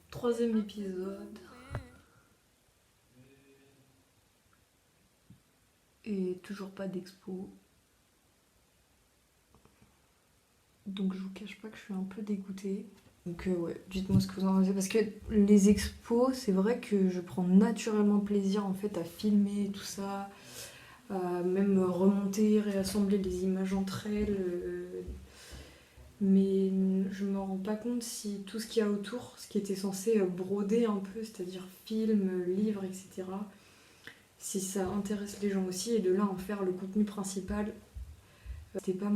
Troisième épisode. Et toujours pas d'expo. Donc je vous cache pas que je suis un peu dégoûtée. Donc ouais, dites-moi ce que vous en pensez. Parce que les expos, c'est vrai que je prends naturellement plaisir en fait à filmer tout ça. À même remonter, réassembler les images entre elles. Mais je me rends pas compte si tout ce qu'il y a autour, ce qui était censé broder un peu, c'est-à-dire film, livres, etc., si ça intéresse les gens aussi, et de là en faire le contenu principal, c'était pas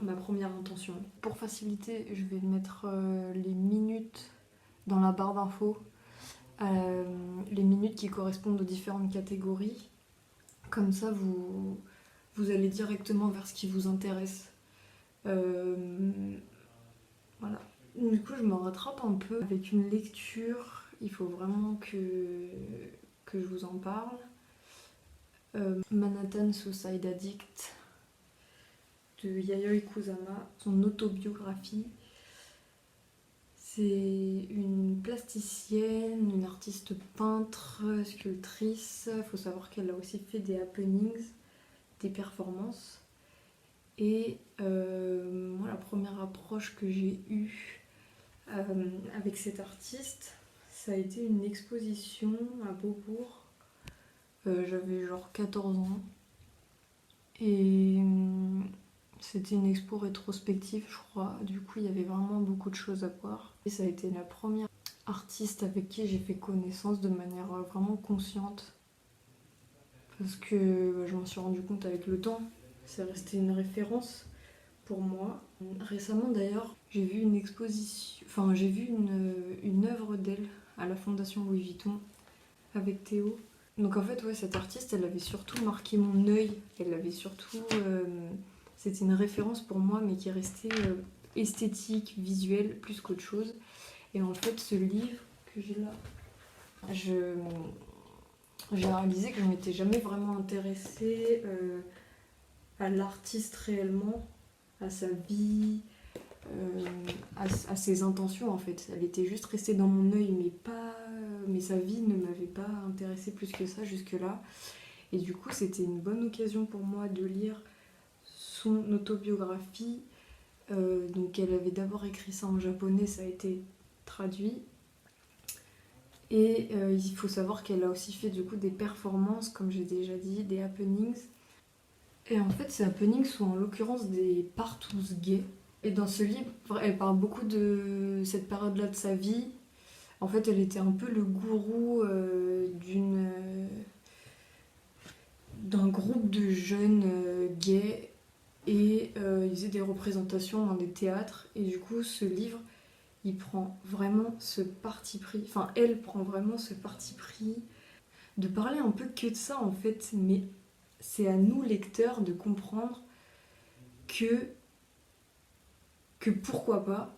ma première intention. Pour faciliter, je vais mettre les minutes dans la barre d'infos, les minutes qui correspondent aux différentes catégories. Comme ça, vous allez directement vers ce qui vous intéresse. Voilà. Du coup, je me rattrape un peu avec une lecture. Il faut vraiment que je vous en parle. Manhattan Suicide Addict de Yayoi Kusama, son autobiographie. C'est une plasticienne, une artiste peintre, sculptrice. Il faut savoir qu'elle a aussi fait des happenings, des performances. Et moi, la première approche que j'ai eue avec cette artiste, ça a été une exposition à Beaubourg. J'avais genre 14 ans. Et c'était une expo rétrospective, je crois. Du coup, il y avait vraiment beaucoup de choses à voir. Et ça a été la première artiste avec qui j'ai fait connaissance de manière vraiment consciente. Parce que je m'en suis rendu compte avec le temps. C'est resté une référence pour moi. Récemment d'ailleurs, j'ai vu une exposition, enfin j'ai vu une œuvre d'elle à la Fondation Louis Vuitton avec Théo. Donc en fait, ouais, cette artiste, elle avait surtout marqué mon œil. Elle avait surtout, c'était une référence pour moi, mais qui restait esthétique, visuelle, plus qu'autre chose. Et en fait, ce livre que j'ai là, j'ai réalisé que je m'étais jamais vraiment intéressée à l'artiste réellement, à sa vie, à ses intentions en fait. Elle était juste restée dans mon œil, mais sa vie ne m'avait pas intéressée plus que ça jusque-là. Et du coup, c'était une bonne occasion pour moi de lire son autobiographie. Donc elle avait d'abord écrit ça en japonais, ça a été traduit. Et il faut savoir qu'elle a aussi fait du coup des performances, comme j'ai déjà dit, des happenings. Et en fait, ces happenings sont en l'occurrence des partous gays. Et dans ce livre, elle parle beaucoup de cette période-là de sa vie. En fait, elle était un peu le gourou d'un groupe de jeunes gays. Et ils faisaient des représentations dans des théâtres. Et du coup, ce livre, il prend vraiment ce parti pris. Enfin, elle prend vraiment ce parti pris de parler un peu que de ça, en fait. Mais c'est à nous, lecteurs, de comprendre que pourquoi pas,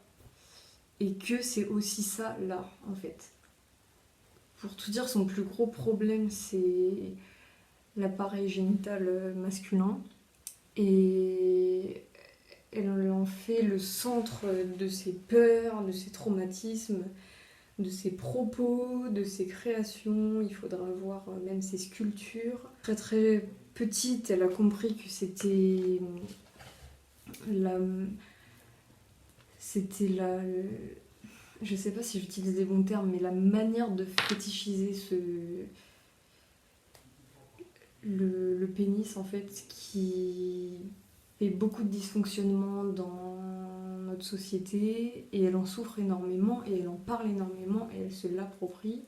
et que c'est aussi ça là en fait. Pour tout dire, son plus gros problème c'est l'appareil génital masculin, et elle en fait le centre de ses peurs, de ses traumatismes, de ses propos, de ses créations. Il faudra voir même ses sculptures. Très très petite, elle a compris que c'était la je sais pas si j'utilise des bons termes, mais la manière de fétichiser le pénis en fait, qui fait beaucoup de dysfonctionnements dans notre société, et elle en souffre énormément et elle en parle énormément et elle se l'approprie.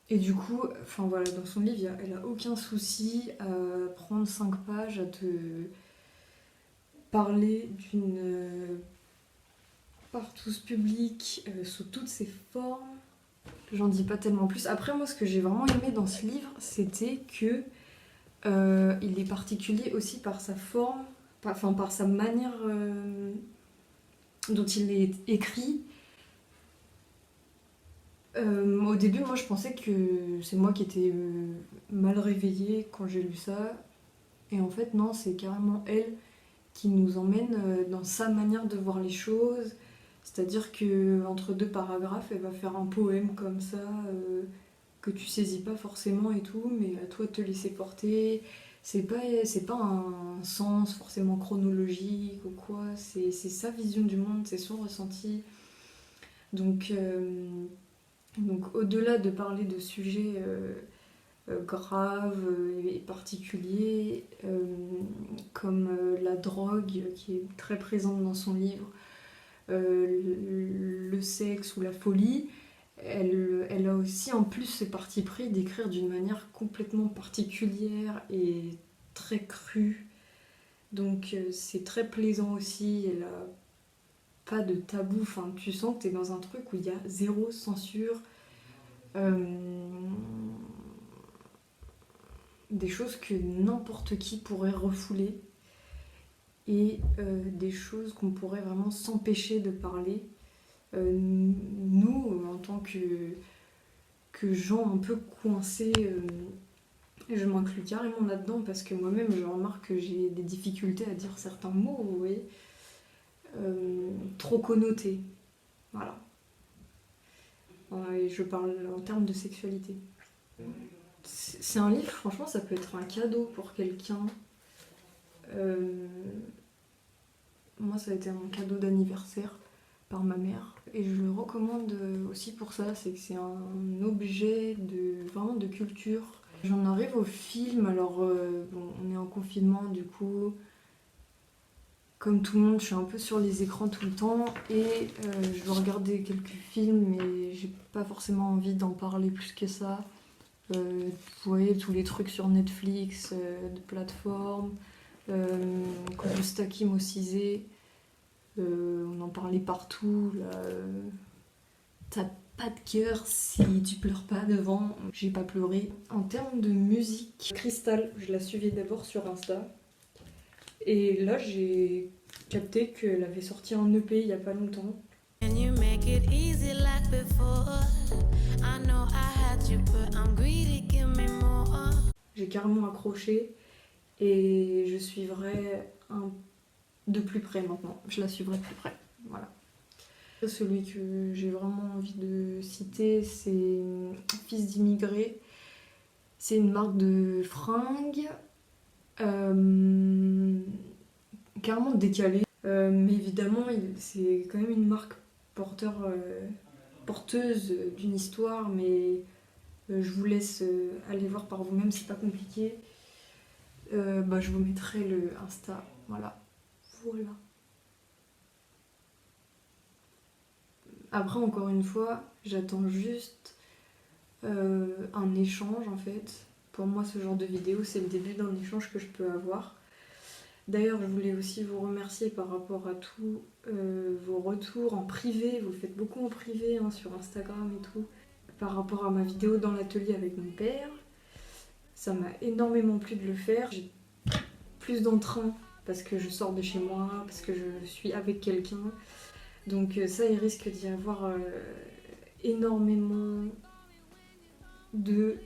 Et du coup, enfin voilà, dans son livre, elle a aucun souci à prendre 5 pages, à te parler d'une partouze publique sous toutes ses formes. J'en dis pas tellement plus. Après, moi, ce que j'ai vraiment aimé dans ce livre, c'était que il est particulier aussi par sa forme, par sa manière dont il est écrit. Au début, moi, je pensais que c'est moi qui étais mal réveillée quand j'ai lu ça. Et en fait, non, c'est carrément elle qui nous emmène dans sa manière de voir les choses. C'est-à-dire qu'entre 2 paragraphes, elle va faire un poème comme ça, que tu saisis pas forcément et tout, mais à toi de te laisser porter. C'est pas un sens forcément chronologique ou quoi, c'est sa vision du monde, c'est son ressenti. Donc, au-delà de parler de sujets graves et particuliers, comme la drogue qui est très présente dans son livre, le sexe ou la folie, elle a aussi en plus ce parti pris d'écrire d'une manière complètement particulière et très crue. Donc c'est très plaisant aussi, elle a pas de tabou, enfin tu sens que t'es dans un truc où il y a zéro censure. Des choses que n'importe qui pourrait refouler et des choses qu'on pourrait vraiment s'empêcher de parler. Nous, en tant que gens un peu coincés, je m'inclus carrément là-dedans parce que moi-même je remarque que j'ai des difficultés à dire certains mots, vous voyez, trop connotés. Voilà. Et je parle en termes de sexualité. C'est un livre, franchement, ça peut être un cadeau pour quelqu'un. Moi, ça a été un cadeau d'anniversaire par ma mère. Et je le recommande aussi pour ça, c'est que c'est un objet vraiment de culture. J'en arrive au film, alors bon, on est en confinement du coup. Comme tout le monde, je suis un peu sur les écrans tout le temps et je veux regarder quelques films, mais j'ai pas forcément envie d'en parler plus que ça. Vous voyez tous les trucs sur Netflix, de plateformes, Kojustaki Mosizé, on en parlait partout. Là, t'as pas de cœur si tu pleures pas devant. J'ai pas pleuré. En termes de musique, Crystal, je la suivais d'abord sur Insta. Et là, j'ai capté qu'elle avait sorti un EP il y a pas longtemps. J'ai carrément accroché et je suivrai de plus près maintenant. Je la suivrai de plus près. Voilà. Celui que j'ai vraiment envie de citer, c'est Fils d'immigrés. C'est une marque de fringues. Carrément décalée. Mais évidemment, c'est quand même une marque porteuse d'une histoire, mais je vous laisse aller voir par vous-même, c'est pas compliqué. Je vous mettrai le Insta, voilà. Après, encore une fois, j'attends juste un échange en fait. Pour moi, ce genre de vidéo, c'est le début d'un échange que je peux avoir. D'ailleurs, je voulais aussi vous remercier par rapport à tous vos retours en privé. Vous le faites beaucoup en privé hein, sur Instagram et tout. Par rapport à ma vidéo dans l'atelier avec mon père. Ça m'a énormément plu de le faire. J'ai plus d'entrain parce que je sors de chez moi, parce que je suis avec quelqu'un. Donc ça, il risque d'y avoir énormément de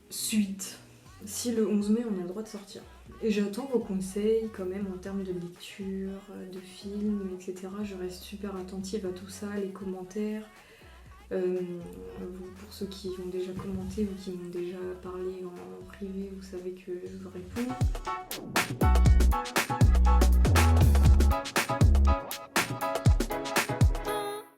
suite. Si le 11 mai, on a le droit de sortir. Et j'attends vos conseils quand même en termes de lecture, de films, etc. Je reste super attentive à tout ça, les commentaires. Pour ceux qui ont déjà commenté ou qui m'ont déjà parlé en privé, vous savez que je vous réponds.